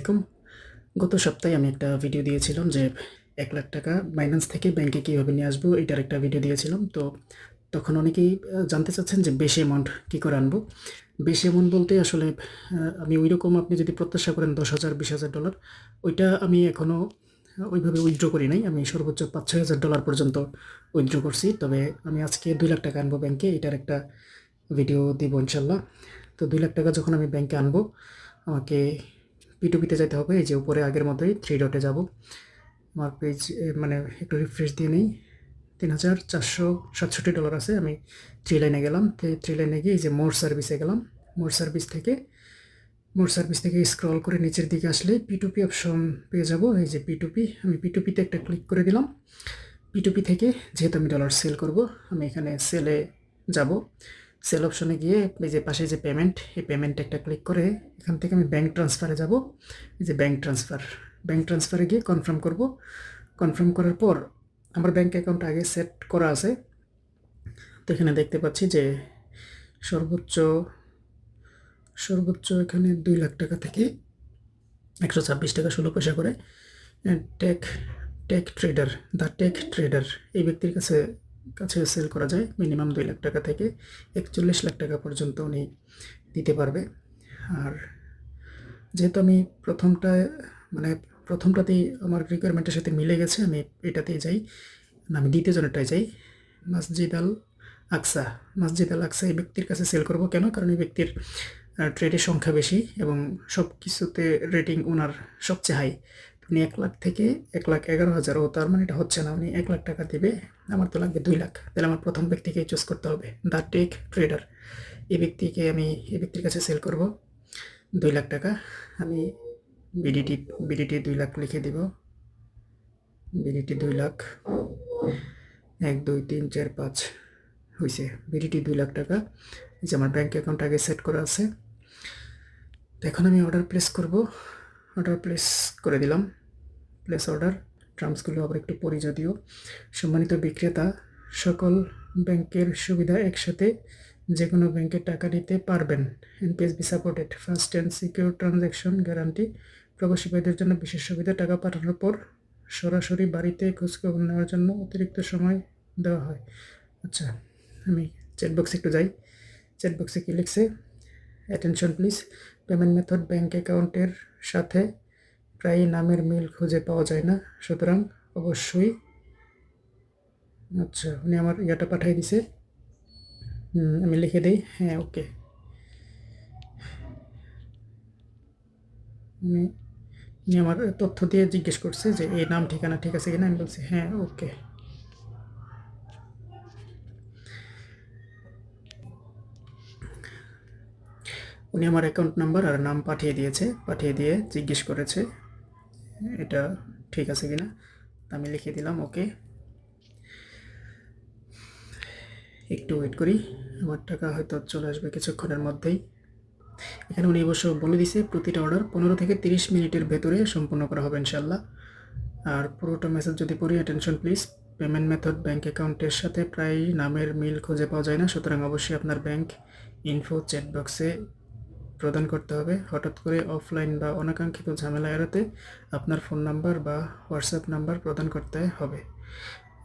এরকম গত সপ্তাহে আমি একটা ভিডিও দিয়েছিলাম যে 1,00,000 টাকা বাইন্যান্স থেকে ব্যাংকে কীভাবে নিয়ে আসবো, এটার একটা ভিডিও দিয়েছিলাম। তো তখন অনেকেই জানতে চাচ্ছেন যে বেশি অ্যামাউন্ট কী করে আনবো। বেশি অ্যামাউন্ট বলতে আসলে আমি ওইরকম, আপনি যদি প্রত্যাশা করেন $10,000 $20,000, ওইটা আমি এখনও ওইভাবে উইথড্র করি নাই। আমি সর্বোচ্চ $5,000-6,000 পর্যন্ত উইথড্র করছি। তবে আমি আজকে 2,00,000 টাকা আনবো ব্যাংকে, এটার একটা ভিডিও দিব ইনশাল্লাহ। তো 2,00,000 টাকা যখন আমি ব্যাংকে আনবো, আমাকে পিটুপিতে যেতে হবে। এই যে উপরে আগের মতোই 3 ডটে যাব। আমার পেজ মানে একটু রিফ্রেশ দিয়ে নেই। $3,467 আছে। আমি 3 লাইনে গেলাম। 3 লাইনে গিয়ে এই যে মোর সার্ভিসে গেলাম। মোর সার্ভিস থেকে স্ক্রল করে নিচের দিকে আসলে পিটুপি অপশন পেয়ে যাব। এই যে পিটুপি, আমি পিটুপিতে একটা ক্লিক করে দিলাম। পিটুপি থেকে যেহেতু আমি ডলার সেল করব, আমি এখানে সেলে যাব। সেল অপশনে গিয়ে এই যে পাশে যে পেমেন্ট, এই পেমেন্টে একটা ক্লিক করে এখান থেকে আমি ব্যাঙ্ক ট্রান্সফারে যাব। এই যে ব্যাঙ্ক ট্রান্সফারে গিয়ে কনফার্ম করব। কনফার্ম করার পর আমার ব্যাঙ্ক অ্যাকাউন্ট আগে সেট করা আছে। তো এখানে দেখতে পাচ্ছি যে সর্বোচ্চ এখানে 2,00,000 টাকা থেকে 126 টাকা 16 পয়সা করে টেক ট্রেডার এই ব্যক্তির কাছে সেল করা যায়। মিনিমাম 2,00,000 টাকা থেকে 41,00,000 টাকা পর্যন্ত উনি দিতে পারবে। আর যেহেতু আমি প্রথমটাতেই আমার রিকোয়ারমেন্টের সাথে মিলে গেছে, আমি এটাতেই যাই না, আমি দ্বিতীয় জনেরটাই যাই। মসজিদ আল আকসা এই ব্যক্তির কাছে সেল করব। কেন? কারণ এই ব্যক্তির ট্রেডের সংখ্যা বেশি এবং সব কিছুতে রেটিং ওনার সবচেয়ে হাই। উনি 1,00,000 থেকে 1,11,000, ও তার মানে এটা হচ্ছে না, উনি 1,00,000 টাকা দেবে, আমার তো লাগবে 2,00,000। তাহলে আমার প্রথম ব্যক্তিকে চুজ করতে হবে, দ্য টেক ট্রেডার। এই ব্যক্তির কাছে সেল করব 2,00,000 টাকা। আমি বিডিটি 2,00,000 লিখে দিব। বিডিটি 2,00,000, 1 2 3 4 5 হয়েছে। বিডিটি 2,00,000 টাকা। এই যে আমার ব্যাঙ্ক অ্যাকাউন্ট আগে সেট করা আছে। তো এখন আমি অর্ডার প্লেস করব। অর্ডার প্লেস করে দিলাম। Place order. টার্মসগুলো আবার একটু পড়ি যদিও। সম্মানিত বিক্রেতা, সকল ব্যাংকের সুবিধা একসাথে যে কোনো ব্যাংকে টাকা নিতে পারবেন। NPSB supported, fast and secure transaction guarantee. প্রবাসী ভাইদের জন্য বিশেষ সুবিধা, টাকা পাঠানোর পর সরাসরি বাড়িতে খোঁজখবর নেওয়ার জন্য অতিরিক্ত সময় দেওয়া হয়। আচ্ছা, আমি চ্যাটবক্সে একটু যাই। চ্যাটবক্সে কি লিখছে? Attention please, payment method bank অ্যাকাউন্টের সাথে প্রায়ই নামের মিল খুঁজে পাওয়া যায় না, সুতরাং অবশ্যই। আচ্ছা, উনি আমার ইয়াটা পাঠিয়ে দিছে। আমি লিখে দিই, হ্যাঁ ওকে। উনি আমার তথ্য দিয়ে জিজ্ঞেস করছে যে এই নাম ঠিকানা ঠিক আছে কিনা। আমি বলছি হ্যাঁ ওকে। উনি আমার অ্যাকাউন্ট নাম্বার আর নাম পাঠিয়ে দিয়ে জিজ্ঞেস করেছে এটা ঠিক আছে কিনা। আমি লিখে দিলাম ওকে। একটু ওয়েট করি, আমার টাকা হয়তো চলে আসবে কিছুক্ষণের মধ্যেই। এখানে উনি অবশ্য বলে দিছে প্রতিটা অর্ডার 15 থেকে 30 মিনিটের ভেতরে সম্পূর্ণ করা হবে ইনশাল্লাহ। আর পুরোটা মেসেজ যদি পড়ি, attention please, payment method bank অ্যাকাউন্টের সাথে প্রায় নামের মিল খুঁজে পাওয়া যায় না, সুতরাং অবশ্যই আপনার ব্যাঙ্ক ইনফো চ্যাট বক্সে প্রদান করতে হবে। হঠাৎ করে অফলাইন বা অনাকাঙ্ক্ষিত ঝামেলা এড়াতে আপনার ফোন নাম্বার বা হোয়াটসঅ্যাপ নাম্বার প্রদান করতে হবে।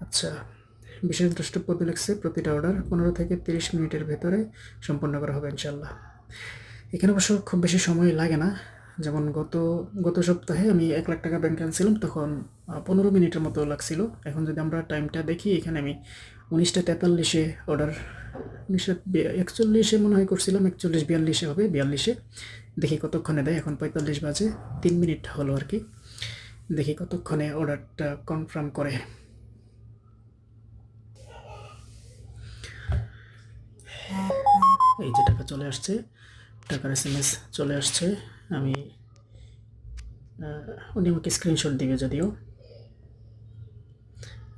আচ্ছা, বিশেষ দ্রষ্টব্য লিখছে প্রতিটা অর্ডার 15 থেকে 30 মিনিটের ভেতরে সম্পন্ন করা হবে ইনশাল্লাহ। এখানে অবশ্য খুব বেশি সময় লাগে না। যেমন গত সপ্তাহে আমি 1,00,000 টাকা ব্যাংকে আনছিলাম, তখন 15 মিনিটের মতো লাগছিল। এখন যদি আমরা টাইমটা দেখি, এখানে আমি 19:43-এ অর্ডার, 19:41 মনে হয় করছিলাম, 41-42 হবে, 42-এ দেখি কতক্ষণে দেয়। এখন 45 বাজে, 3 মিনিট হলো আর কি। দেখি কতক্ষণে অর্ডারটা কনফার্ম করে। এই যে টাকা চলে আসছে, টাকার SMS চলে আসছে। উনি আমাকে স্ক্রিনশট দিবে যদিও।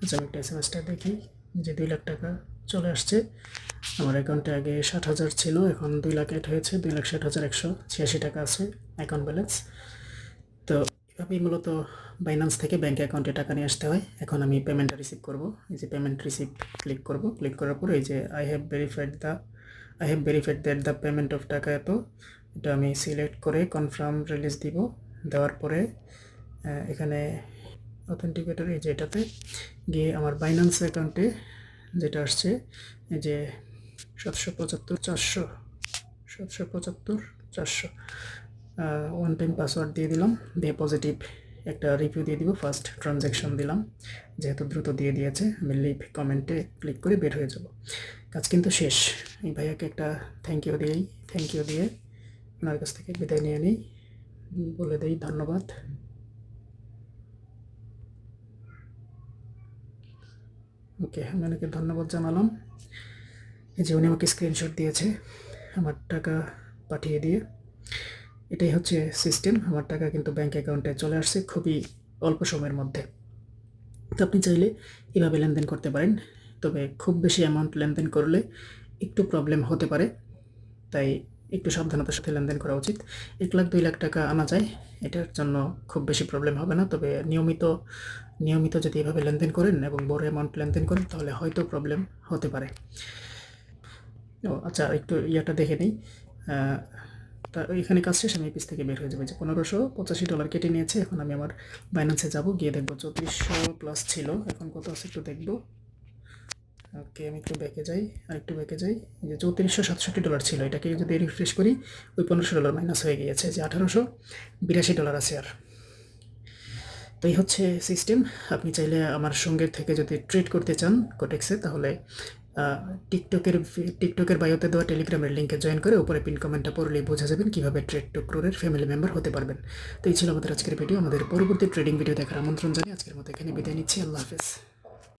আচ্ছা, আমি একটা SMS-টা দেখি যে 2,00,000 টাকা চলে আসছে। আমার অ্যাকাউন্টে আগে 60,000 ছিল, এখন 2,00,000 অ্যাড হয়েছে, 2,60,186 টাকা আছে অ্যাকাউন্ট ব্যালেন্স। তো এভাবেই মূলত বাইন্যান্স থেকে ব্যাঙ্ক অ্যাকাউন্টে টাকা নিয়ে আসতে হয়। এখন আমি পেমেন্টটা রিসিভ করব। এই যে পেমেন্ট রিসিভ ক্লিক করব। ক্লিক করার পর এই যে I have verified that the payment of টাকা এত, এটা আমি সিলেক্ট করে কনফার্ম রিলিজ দিব। দেওয়ার পরে এখানে অথেন্টিকেটর এই যে এটাতে গিয়ে আমার বাইন্যান্স অ্যাকাউন্টে যেটা আসছে এই যে 775 400 ওয়ান টাইম পাসওয়ার্ড দিয়ে দিলাম, দিয়ে পজিটিভ একটা রিভিউ দিয়ে দিব। ফার্স্ট ট্রানজ্যাকশন দিলাম, যেহেতু দ্রুত দিয়ে দিয়েছে আমি লিভ কমেন্টে ক্লিক করে বের হয়ে যাব। কাজ কিন্তু শেষ। এই ভাইয়াকে একটা থ্যাংক ইউ দিয়ে ওনার কাছ থেকে বিদায় নিয়ে নিই, বলে দেই ধন্যবাদ। ওকে, আমি ওনাকে ধন্যবাদ জানালাম। এই যে উনি আমাকে স্ক্রিনশট দিয়েছে আমার টাকা পাঠিয়ে দিয়ে। এটাই হচ্ছে সিস্টেম। আমার টাকা কিন্তু ব্যাঙ্ক অ্যাকাউন্টে চলে আসছে খুবই অল্প সময়ের মধ্যে। তো আপনি চাইলে এভাবে লেনদেন করতে পারেন, তবে খুব বেশি অ্যামাউন্ট লেনদেন করলে একটু প্রবলেম হতে পারে, তাই একটু সাবধানতার সাথে লেনদেন করা উচিত। 1 লাখ 2 লাখ টাকা আনা যায়, এটার জন্য খুব বেশি প্রবলেম হবে না। তবে নিয়মিত যদি এভাবে লেনদেন করেন এবং বড় অ্যামাউন্ট লেনদেন করেন তাহলে হয়তো প্রবলেম হতে পারে। ও আচ্ছা, একটু ইয়াটা দেখে নিই। তা এখানে কাজ শেষ, আমি এই পেজ থেকে বের হয়ে যাবো। যে $1585 কেটে নিয়েছে। এখন আমি আমার বাইন্যান্সে যাব, গিয়ে দেখবো 3400 ছিল, এখন কত আছে একটু দেখবো। ওকে, আমি একটু ব্যাকে যাই, যে $3467 ছিল, এটাকে যদি রিফ্রেশ করি ওই $1500 মাইনাস হয়ে গিয়েছে, যে $1882 আছে আর। তো এই হচ্ছে সিস্টেম। আপনি চাইলে আমার সঙ্গে থেকে যদি ট্রেড করতে চান কোটেক্সে, তাহলে টিকটকের বায়োতে দেওয়া টেলিগ্রামের লিঙ্কে জয়েন করে উপরে পিন কমেন্টটা পড়লেই বোঝা যাবেন কীভাবে ট্রেড টু ক্রোরের ফ্যামিলি মেম্বার হতে পারবেন। তো এই ছিল আমাদের আজকের ভিডিও। আমাদের পরবর্তী ট্রেডিং ভিডিও দেখার আমন্ত্রণ জানিয়ে আজকের মতো এখানে বিদায় নিচ্ছি। আল্লাহ হাফেজ।